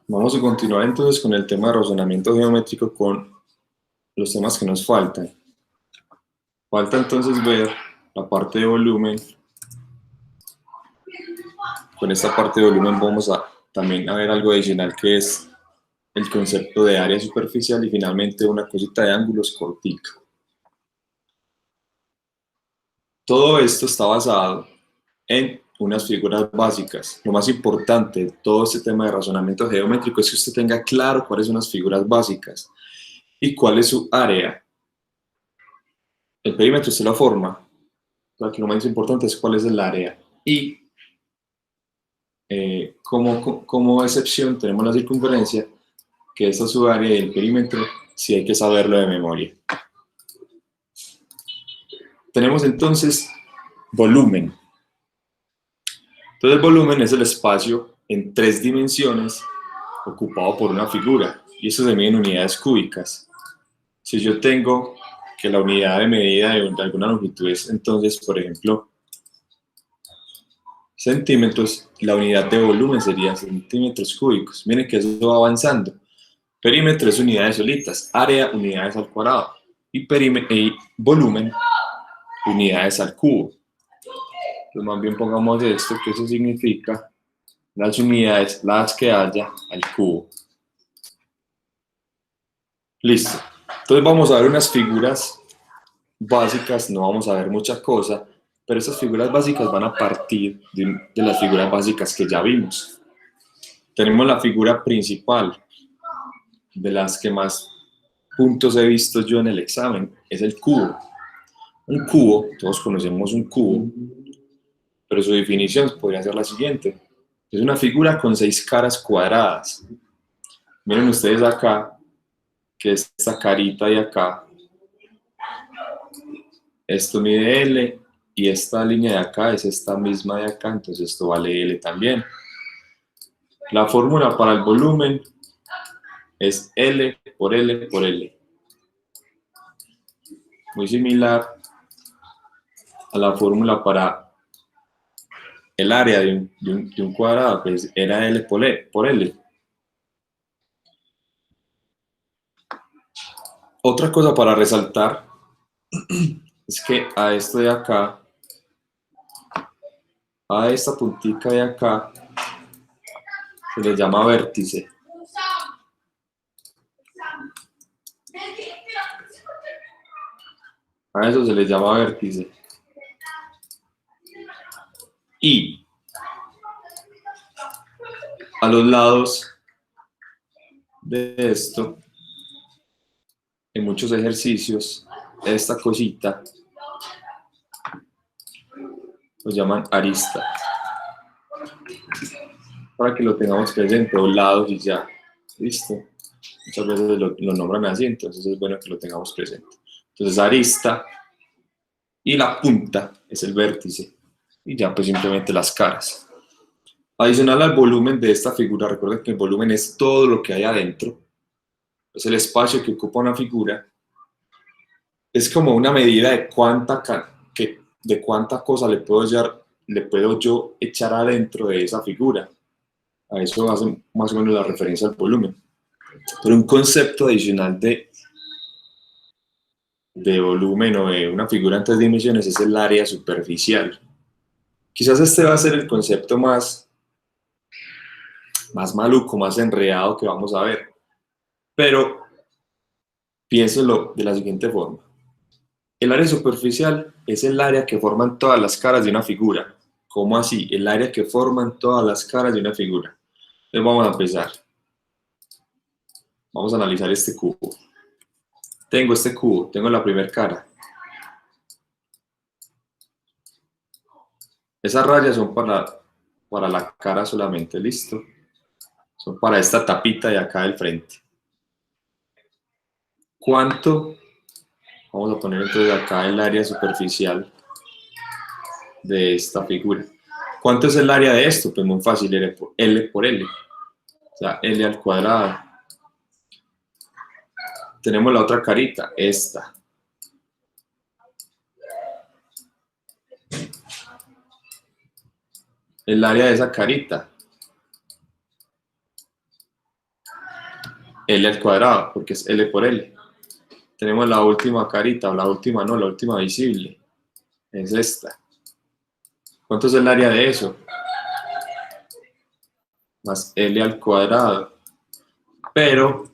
Vamos a continuar entonces con el tema de razonamiento geométrico con los temas que nos faltan. Falta entonces ver la parte de volumen. Con esta parte de volumen vamos a también a ver algo adicional que es el concepto de área superficial y finalmente una cosita de ángulos cortica. Todo esto está basado en unas figuras básicas. Lo más importante de todo este tema de razonamiento geométrico es que usted tenga claro cuáles son las figuras básicas y cuál es su área. El perímetro usted lo forma, aquí lo más importante es cuál es el área. Y como excepción tenemos la circunferencia, que esta es su área, y el perímetro, si hay que saberlo de memoria. Tenemos entonces volumen. Entonces el volumen es el espacio en 3 dimensiones ocupado por una figura, y eso se mide en unidades cúbicas. Si yo tengo que la unidad de medida de alguna longitud es entonces, por ejemplo, centímetros, la unidad de volumen sería centímetros cúbicos. Miren que eso va avanzando. Perímetro es unidades solitas, área unidades al cuadrado y volumen unidades al cubo. Entonces más bien pongamos esto, que eso significa las unidades, las que haya al cubo. Listo. Entonces vamos a ver unas figuras básicas, no vamos a ver mucha cosa, pero estas figuras básicas van a partir de las figuras básicas que ya vimos. Tenemos la figura principal, de las que más puntos he visto yo en el examen, es el cubo. Un cubo, todos conocemos un cubo, pero su definición podría ser la siguiente. Es una figura con 6 caras cuadradas. Miren ustedes acá, que esta carita de acá, esto mide L, y esta línea de acá es esta misma de acá, entonces esto vale L también. La fórmula para el volumen es L por L por L. Muy similar a la fórmula para el área de un cuadrado, pues era L por L. Otra cosa para resaltar es que a esto de acá, a esta puntica de acá, se le llama vértice. A eso se le llama vértice. Y a los lados de esto, en muchos ejercicios, esta cosita lo llaman arista. Para que lo tengamos presente, o lados y ya. Listo. Muchas veces lo nombran así, entonces es bueno que lo tengamos presente. Entonces arista y la punta es el vértice. Y ya pues simplemente las caras. Adicional al volumen de esta figura, recuerden que el volumen es todo lo que hay adentro. Es el espacio que ocupa una figura. Es como una medida de cuánta cosa le puedo yo echar adentro de esa figura. A eso hace más o menos la referencia al volumen. Pero un concepto adicional de volumen o de una figura en 3 dimensiones es el área superficial. Quizás este va a ser el concepto más maluco, más enredado que vamos a ver. Pero piénselo de la siguiente forma. El área superficial es el área que forman todas las caras de una figura. ¿Cómo así? El área que forman todas las caras de una figura. Entonces vamos a empezar. Vamos a analizar este cubo. Tengo este cubo, tengo la primera cara. Esas rayas son para la cara solamente, ¿listo? Son para esta tapita de acá del frente. ¿Cuánto? Vamos a poner entonces acá el área superficial de esta figura. ¿Cuánto es el área de esto? Pues muy fácil, L por L. O sea, L al cuadrado. Tenemos la otra carita, esta. El área de esa carita. L al cuadrado, porque es L por L. Tenemos la última carita, o la última no, la última visible. Es esta. ¿Cuánto es el área de eso? Más L al cuadrado. Pero,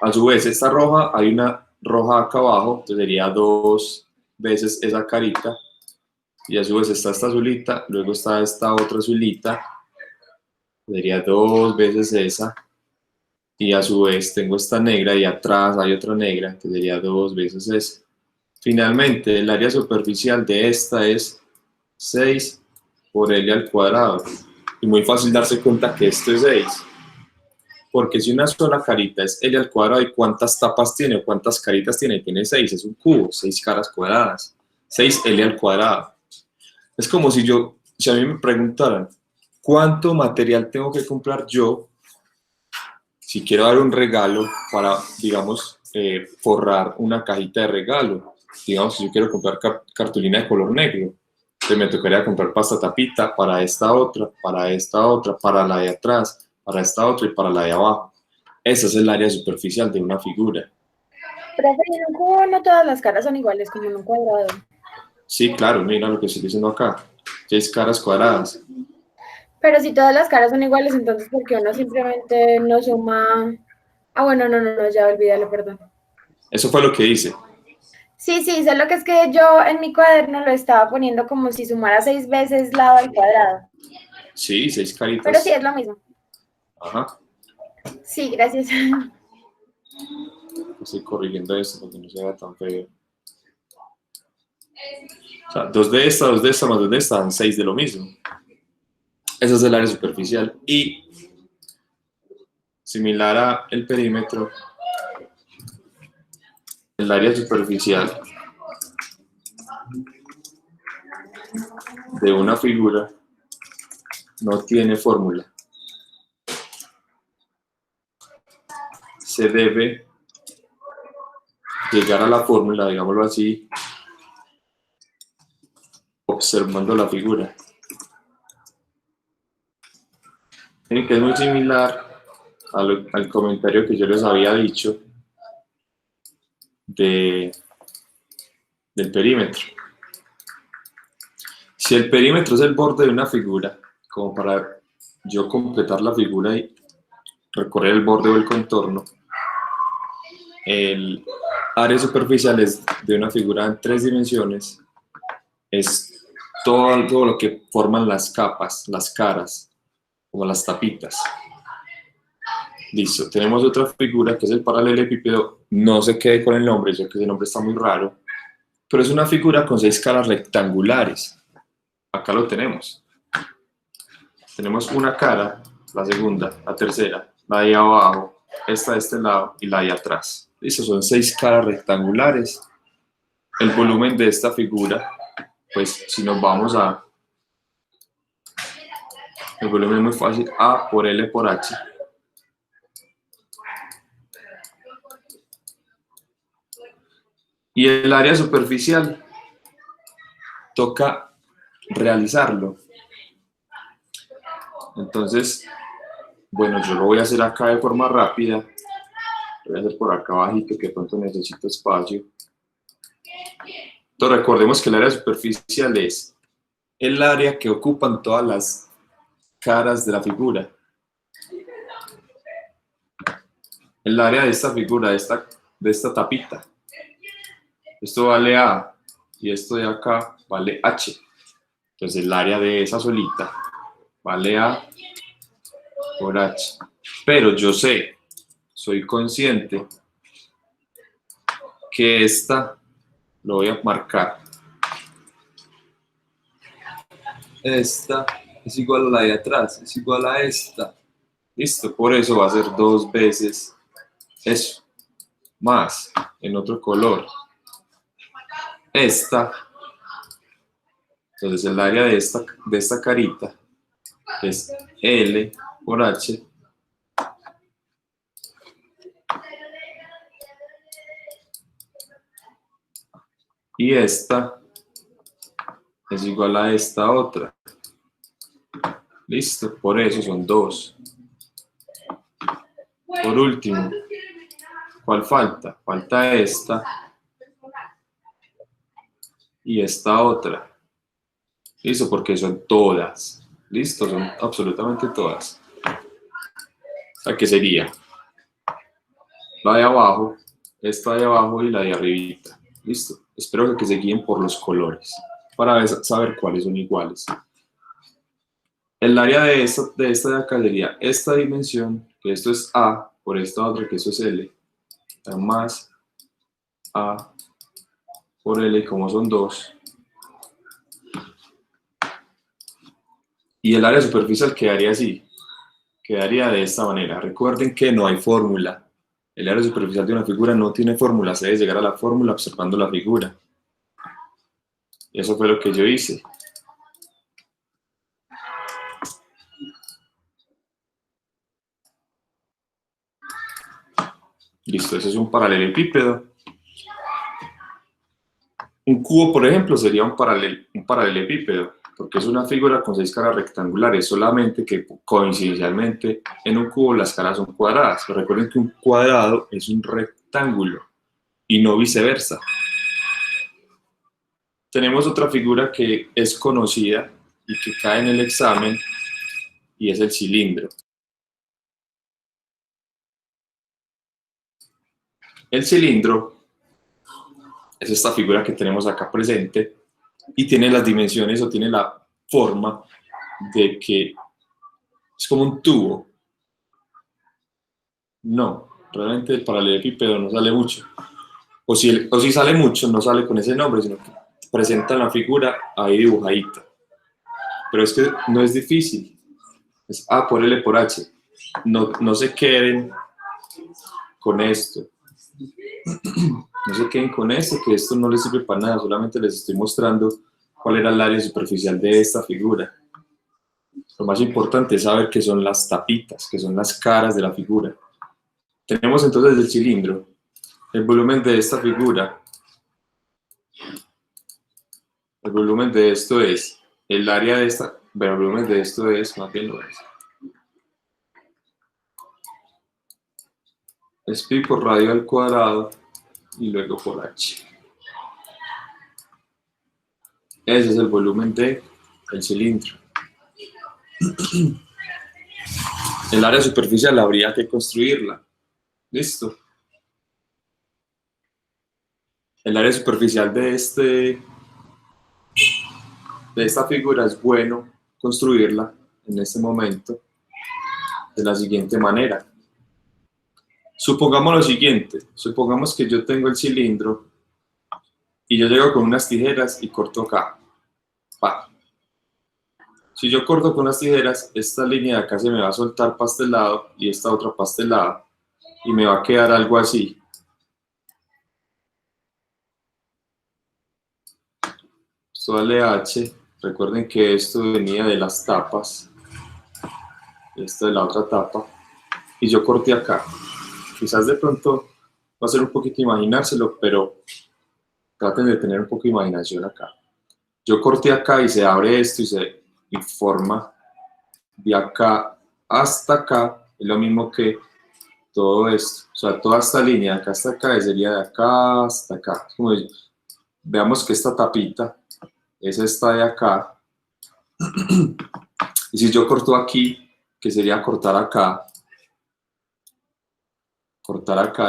a su vez, esta roja, hay una roja acá abajo, entonces sería 2 veces esa carita. Y a su vez está esta azulita, luego está esta otra azulita, sería 2 veces esa. Y a su vez tengo esta negra y atrás hay otra negra, que sería 2 veces esa. Finalmente, el área superficial de esta es 6 por L al cuadrado. Y muy fácil darse cuenta que esto es 6. Porque si una sola carita es L al cuadrado, ¿y cuántas tapas tiene o cuántas caritas tiene? Tiene 6, es un cubo, 6 caras cuadradas. 6 L al cuadrado. Es como si si a mí me preguntaran, ¿cuánto material tengo que comprar yo si quiero dar un regalo para, digamos, forrar una cajita de regalo? Digamos, si yo quiero comprar cartulina de color negro, pues me tocaría comprar pasta tapita para esta otra, para la de atrás, para esta otra y para la de abajo. Esa es el área superficial de una figura. Pero en un cubo no todas las caras son iguales, como en un cuadrado. Sí, claro, mira lo que estoy diciendo acá. 6 caras cuadradas. Pero si todas las caras son iguales, entonces ¿por qué uno simplemente no suma? Ah, bueno, no, ya olvídalo, perdón. Eso fue lo que hice. Sí, solo que es que yo en mi cuaderno lo estaba poniendo como si sumara 6 veces lado al cuadrado. Sí, 6 Pero sí, caritas. es lo mismo. Ajá. Sí, gracias. Estoy corrigiendo esto para que no se vea tan feo. O sea, 2 de esta, 2 de esta, más 2 de esta, dan 6 de lo mismo. Esa es el área superficial. Y similar a el perímetro, el área superficial de una figura no tiene fórmula. Se debe llegar a la fórmula, digámoslo así, observando la figura. Miren que es muy similar al comentario que yo les había dicho del perímetro. Si el perímetro es el borde de una figura, como para yo completar la figura y recorrer el borde o el contorno, el área superficial es de una figura en 3 dimensiones, es todo lo que forman las capas, las caras, como las tapitas. Listo, tenemos otra figura que es el paralelepípedo, no se quede con el nombre, ya que ese nombre está muy raro, pero es una figura con 6 caras rectangulares. Acá lo tenemos. Tenemos una cara, la segunda, la tercera, la de abajo, esta de este lado y la de atrás. Listo, son 6 caras rectangulares. El volumen de esta figura, pues si nos vamos a... El volumen es muy fácil, A por L por H. Y el área superficial toca realizarlo. Entonces, bueno, yo lo voy a hacer acá de forma rápida. Lo voy a hacer por acá abajito, que de pronto necesito espacio. Entonces, recordemos que el área superficial es el área que ocupan todas las caras de la figura. El área de esta figura, de esta tapita. Esto vale A y esto de acá vale H. Entonces el área de esa solita vale A por H. Pero yo sé, soy consciente que esta lo voy a marcar. Esta es igual a la de atrás, es igual a esta. Listo, por eso va a ser 2 veces eso, más en otro color. Esta, entonces el área de esta carita es L por H. Y esta es igual a esta otra. Listo, por eso son 2. Por último, ¿cuál falta? Falta esta y esta otra. ¿Listo? Porque son todas. ¿Listo? Son absolutamente todas. O sea, ¿qué sería? La de abajo, esta de abajo y la de arribita. ¿Listo? Espero que se guíen por los colores para saber cuáles son iguales. El área de esta de acá sería esta dimensión, que esto es A, por esta otra, que eso es L, más A por L, como son 2. Y el área superficial quedaría así, quedaría de esta manera. Recuerden que no hay fórmula. El área superficial de una figura no tiene fórmula, se debe llegar a la fórmula observando la figura. Y eso fue lo que yo hice. Listo, ese es un paralelepípedo. Un cubo, por ejemplo, sería un paralelepípedo, porque es una figura con 6 caras rectangulares, solamente que coincidencialmente en un cubo las caras son cuadradas. Pero recuerden que un cuadrado es un rectángulo y no viceversa. Tenemos otra figura que es conocida y que cae en el examen y es el cilindro. El cilindro es esta figura que tenemos acá presente y tiene las dimensiones o tiene la forma de que es como un tubo. No, realmente el paralelepípedo no sale mucho. O si sale mucho, no sale con ese nombre, sino que presenta la figura ahí dibujadita. Pero es que no es difícil. Es A por L por H. No se queden con esto. No se queden con esto, que esto no les sirve para nada. Solamente les estoy mostrando cuál era el área superficial de esta figura. Lo más importante es saber qué son las tapitas, que son las caras de la figura. Tenemos entonces el cilindro. El volumen de esta figura, el volumen de esto es, el área de esta, bueno, el volumen de esto es, más bien lo es pi por radio al cuadrado y luego por h. Ese es el volumen del cilindro. El área superficial habría que construirla. ¿Listo? El área superficial de esta figura es bueno construirla en este momento de la siguiente manera. Supongamos lo siguiente, supongamos que yo tengo el cilindro y yo llego con unas tijeras y corto acá. Pa. Si yo corto con las tijeras, esta línea de acá se me va a soltar para este lado y esta otra para este lado y me va a quedar algo así. Esto vale H. Recuerden que esto venía de las tapas, esto de la otra tapa, y yo corté acá. Quizás de pronto va a ser un poquito imaginárselo, pero traten de tener un poco de imaginación acá. Yo corté acá y se abre esto y se forma de acá hasta acá, es lo mismo que todo esto, o sea, toda esta línea de acá hasta acá sería de acá hasta acá. Como veamos que esta tapita es esta de acá, y si yo corto aquí, que sería cortar acá,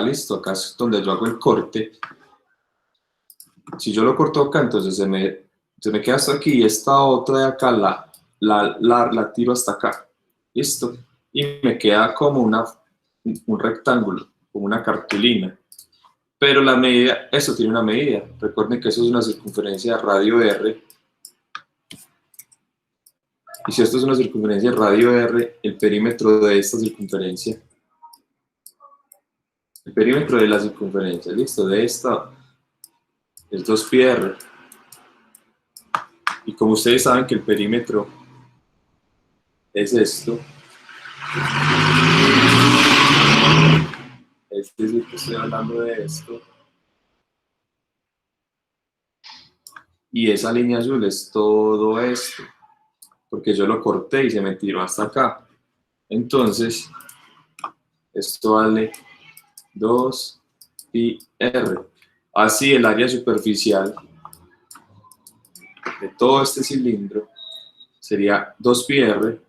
listo, acá es donde yo hago el corte. Si yo lo corto acá, entonces se me queda hasta aquí y esta otra de acá la tiro hasta acá, listo, y me queda como un rectángulo, como una cartulina, pero la medida, eso tiene una medida, recuerden que eso es una circunferencia de radio R, y si esto es una circunferencia de radio R, el perímetro de esta circunferencia, el perímetro de la circunferencia, listo, de esta es 2πr, y como ustedes saben que el perímetro es esto, es decir, que estoy hablando de esto, y esa línea azul es todo esto, porque yo lo corté y se me tiró hasta acá. Entonces, esto vale 2 pi r. Así el área superficial de todo este cilindro sería 2 pi r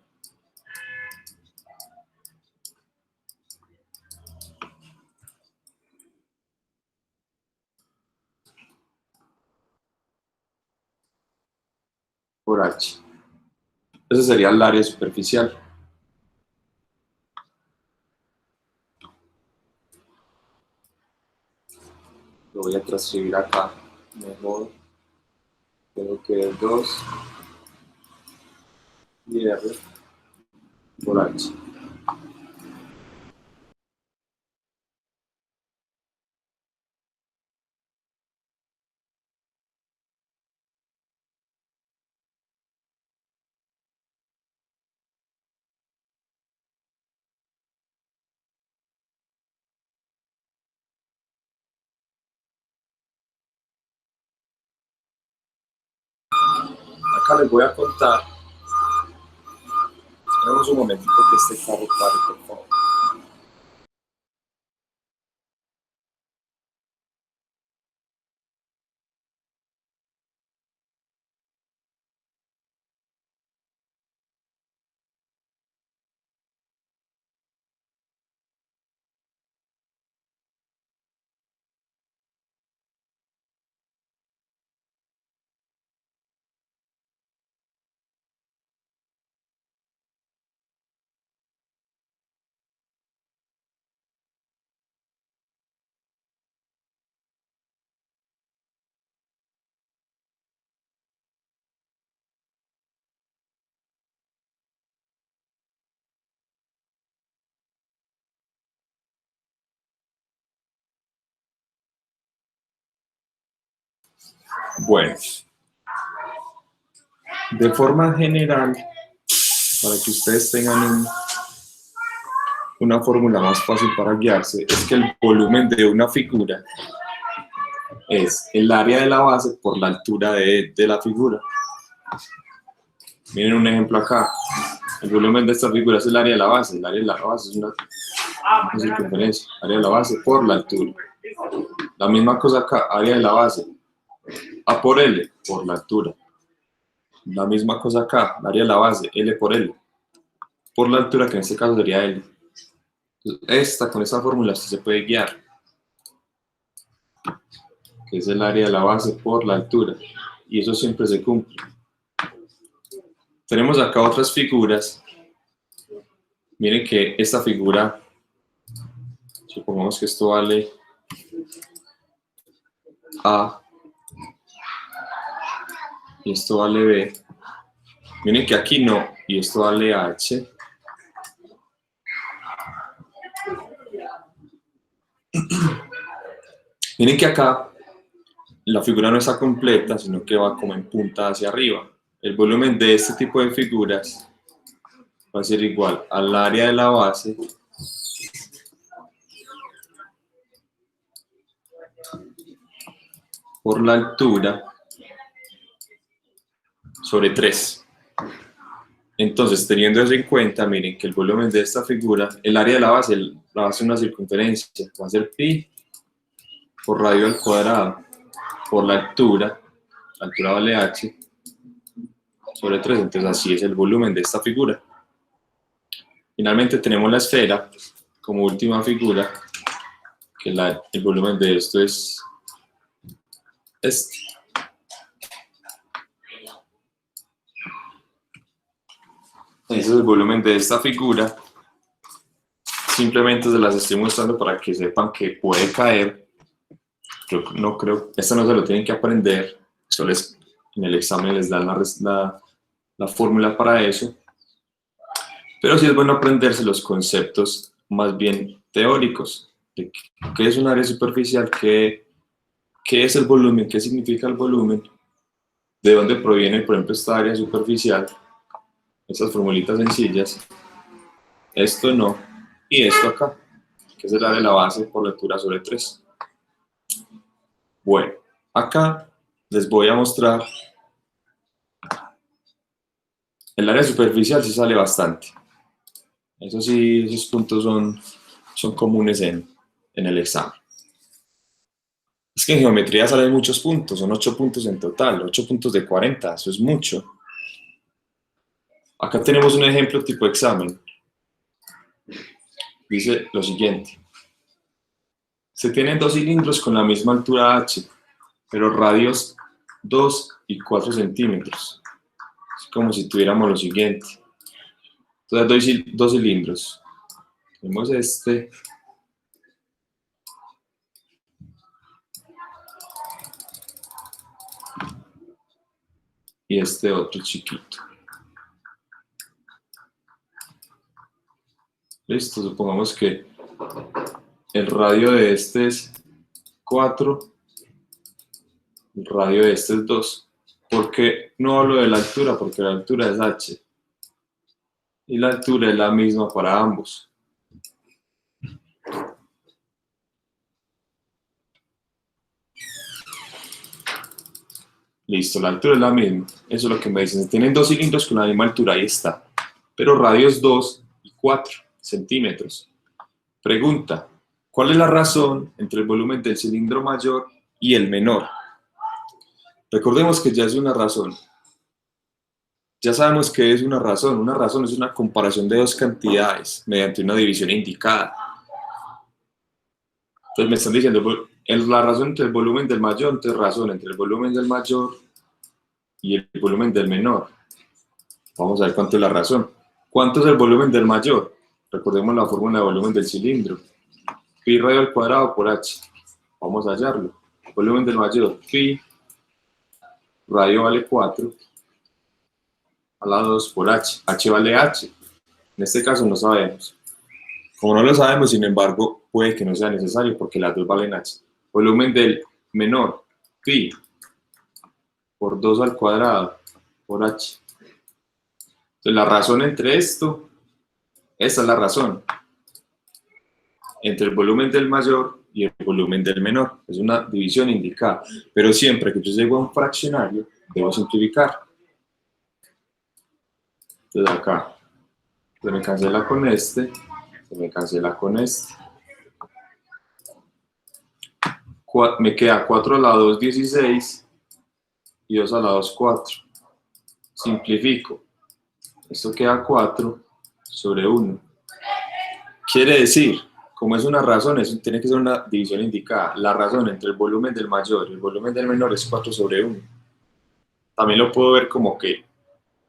por h. Ese sería el área superficial. Lo voy a transcribir acá. Mejor tengo que ver 2 pi r por h. Acá les voy a contar. Esperemos un momentito que este carro pare, por favor. Bueno, de forma general, para que ustedes tengan una fórmula más fácil para guiarse, es que el volumen de una figura es el área de la base por la altura de la figura. Miren un ejemplo acá. El volumen de esta figura es el área de la base. El área de la base es una circunferencia. Área de la base por la altura. La misma cosa acá, área de la base. A por L, por la altura. La misma cosa acá, área de la base, L por L. Por la altura, que en este caso sería L. Con esta fórmula se puede guiar. Que es el área de la base por la altura. Y eso siempre se cumple. Tenemos acá otras figuras. Miren que esta figura, supongamos que esto vale A y esto vale B. Miren que aquí no, y esto vale H. Miren que acá la figura no está completa, sino que va como en punta hacia arriba. El volumen de este tipo de figuras va a ser igual al área de la base por la altura sobre 3. Entonces, teniendo eso en cuenta, miren que el volumen de esta figura, el área de la base es una circunferencia, va a ser pi por radio al cuadrado por la altura vale h, sobre 3, entonces así es el volumen de esta figura. Finalmente tenemos la esfera como última figura, que el volumen de esto es este. Ese es el volumen de esta figura. Simplemente se las estoy mostrando para que sepan que puede caer. Yo no creo, esto no se lo tienen que aprender, solo en el examen les dan la fórmula para eso. Pero sí es bueno aprenderse los conceptos más bien teóricos, de qué es un área superficial, qué es el volumen, qué significa el volumen, de dónde proviene, por ejemplo, esta área superficial, estas formulitas sencillas, esto no, y esto acá, que es el área de la base por la altura sobre 3. Bueno, acá les voy a mostrar el área superficial, sí sale bastante. Eso sí, esos puntos son son comunes en el examen. Es que en geometría salen muchos puntos, son 8 puntos en total, 8 puntos de 40, eso es mucho. Acá tenemos un ejemplo tipo examen. Dice lo siguiente. Se tienen dos cilindros con la misma altura h, pero radios 2 y 4 centímetros. Es como si tuviéramos lo siguiente. Entonces, dos cilindros. Tenemos este. Y este otro chiquito. Listo, supongamos que el radio de este es 4, el radio de este es 2. ¿Por qué no hablo de la altura? Porque la altura es h. Y la altura es la misma para ambos. Listo, la altura es la misma. Eso es lo que me dicen. Tienen dos cilindros con la misma altura, ahí está. Pero radios 2 y 4 centímetros. Pregunta, ¿cuál es la razón entre el volumen del cilindro mayor y el menor? Recordemos que ya es una razón. Ya sabemos que es una razón. Una razón es una comparación de dos cantidades mediante una división indicada. Entonces me están diciendo, la razón entre el volumen del mayor, entonces razón entre el volumen del mayor y el volumen del menor. Vamos a ver cuánto es la razón. ¿Cuánto es el volumen del mayor? Recordemos la fórmula de volumen del cilindro. Pi radio al cuadrado por h. Vamos a hallarlo. Volumen del mayor, pi, radio vale 4, a la 2 por h. H vale h. En este caso no sabemos. Como no lo sabemos, sin embargo, puede que no sea necesario porque las dos valen h. Volumen del menor, pi, por 2 al cuadrado, por h. Entonces la razón entre esto, esta es la razón. Entre el volumen del mayor y el volumen del menor. Es una división indicada. Pero siempre que yo llego a un fraccionario, debo simplificar. Entonces acá, se me cancela con este, se me cancela con este. Me queda 4 a la 2, 16, y 2 a la 2, 4. Simplifico. Esto queda 4 sobre 1. Quiere decir, como es una razón, eso tiene que ser una división indicada. La razón entre el volumen del mayor y el volumen del menor es 4 sobre 1. También lo puedo ver como que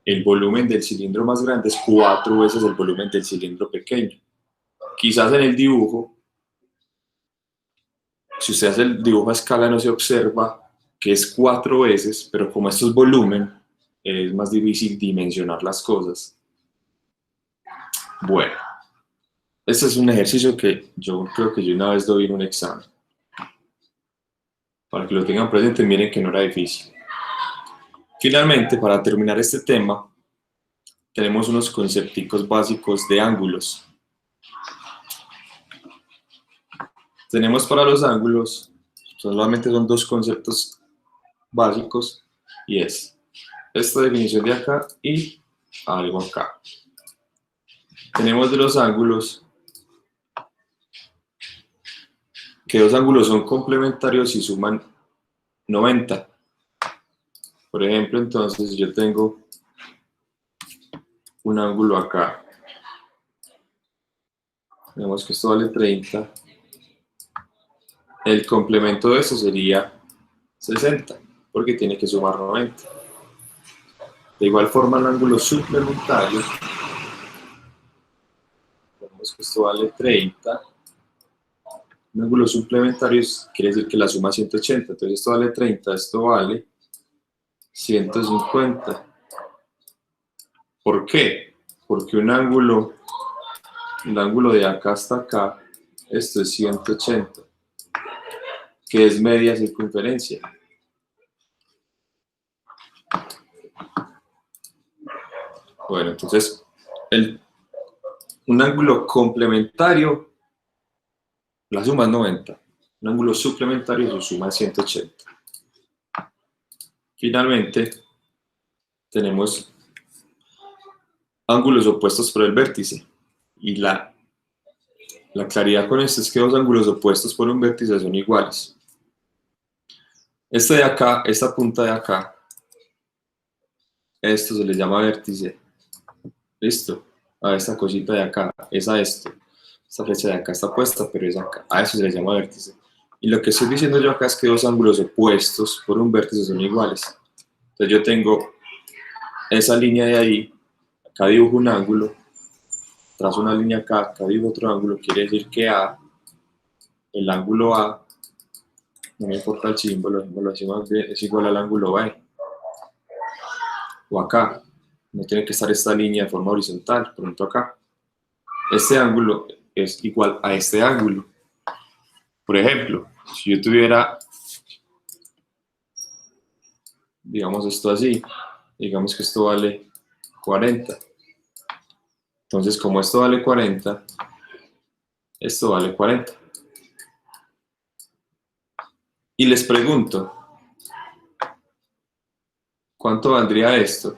el volumen del cilindro más grande es 4 veces el volumen del cilindro pequeño. Quizás en el dibujo, si usted hace el dibujo a escala, no se observa que es 4 veces, pero como esto es volumen, es más difícil dimensionar las cosas. Bueno, este es un ejercicio que yo creo que yo una vez doy en un examen. Para que lo tengan presente, miren que no era difícil. Finalmente, para terminar este tema, tenemos unos concepticos básicos de ángulos. Tenemos para los ángulos, solamente son dos conceptos básicos, y es esta definición de acá y algo acá. Tenemos de los ángulos que dos ángulos son complementarios y suman 90. Por ejemplo, entonces yo tengo un ángulo acá. Vemos que esto vale 30. El complemento de eso sería 60, porque tiene que sumar 90. De igual forma, el ángulo suplementario, vemos que esto vale 30. Un ángulo suplementario quiere decir que la suma es 180, entonces esto vale 30, esto vale 150. ¿Por qué? Porque el ángulo de acá hasta acá, esto es 180, que es media circunferencia. Bueno, entonces, un ángulo complementario, la suma es 90. Un ángulo suplementario, su suma es 180. Finalmente, tenemos ángulos opuestos por el vértice. Y la La claridad con esto es que dos ángulos opuestos por un vértice son iguales. Este de acá, esta punta de acá, esto se le llama vértice. ¿Listo? A esta cosita de acá, es a esto. Esta flecha de acá está puesta, pero es acá. A eso se le llama vértice. Y lo que estoy diciendo yo acá es que dos ángulos opuestos por un vértice son iguales. Entonces yo tengo esa línea de ahí, acá dibujo un ángulo, trazo una línea acá, acá dibujo otro ángulo, quiere decir que A, el ángulo A, no me importa el símbolo, es igual al ángulo B. O acá, no tiene que estar esta línea de forma horizontal, por ejemplo acá. Este ángulo es igual a este ángulo. Por ejemplo, si yo tuviera, digamos esto así, digamos que esto vale 40. Entonces, como esto vale 40, esto vale 40. Y les pregunto, ¿cuánto valdría esto?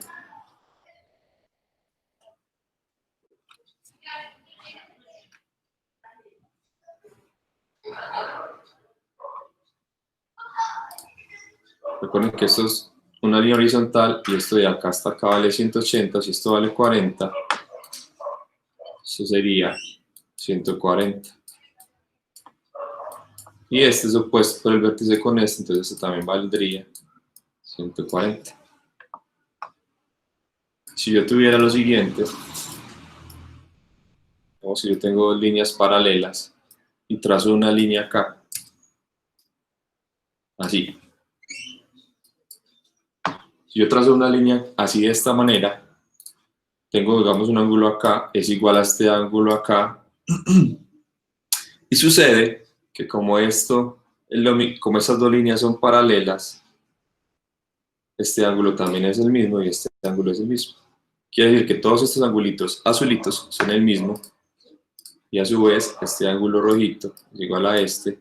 Recuerden que esto es una línea horizontal y esto de acá hasta acá vale 180, si esto vale 40, eso sería 140. Y este es opuesto por el vértice con este, entonces esto también valdría 140. Si yo tuviera lo siguiente, como si yo tengo líneas paralelas y trazo una línea acá, así. Si yo trazo una línea así de esta manera, tengo, digamos, un ángulo acá, es igual a este ángulo acá, y sucede que como esto, como estas dos líneas son paralelas, este ángulo también es el mismo y este ángulo es el mismo. Quiere decir que todos estos angulitos azulitos son el mismo, y a su vez este ángulo rojito es igual a este,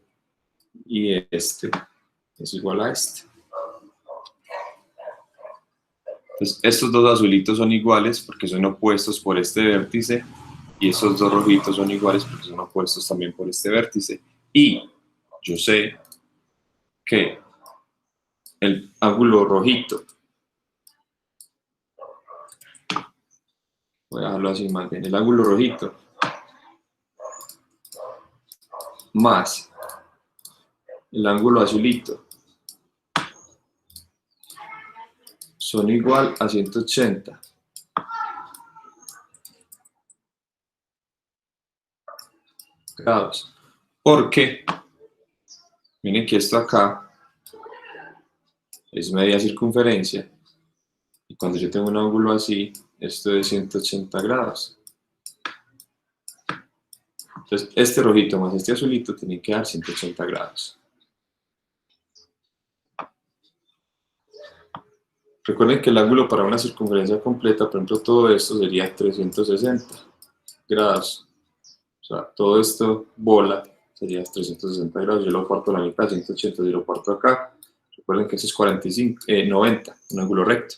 y este es igual a este. Entonces, estos dos azulitos son iguales porque son opuestos por este vértice, y estos dos rojitos son iguales porque son opuestos también por este vértice. Y yo sé que el ángulo rojito, voy a dejarlo así más bien, el ángulo rojito más el ángulo azulito son igual a 180. Grados. Porque, miren que esto acá es media circunferencia, y cuando yo tengo un ángulo así, esto es 180 grados. Entonces, este rojito más este azulito tienen que dar 180 grados. Recuerden que el ángulo para una circunferencia completa, por ejemplo, todo esto sería 360 grados. O sea, todo esto bola sería 360 grados. Yo lo parto a la mitad, 180, yo lo parto acá. Recuerden que eso es 45, 90, un ángulo recto.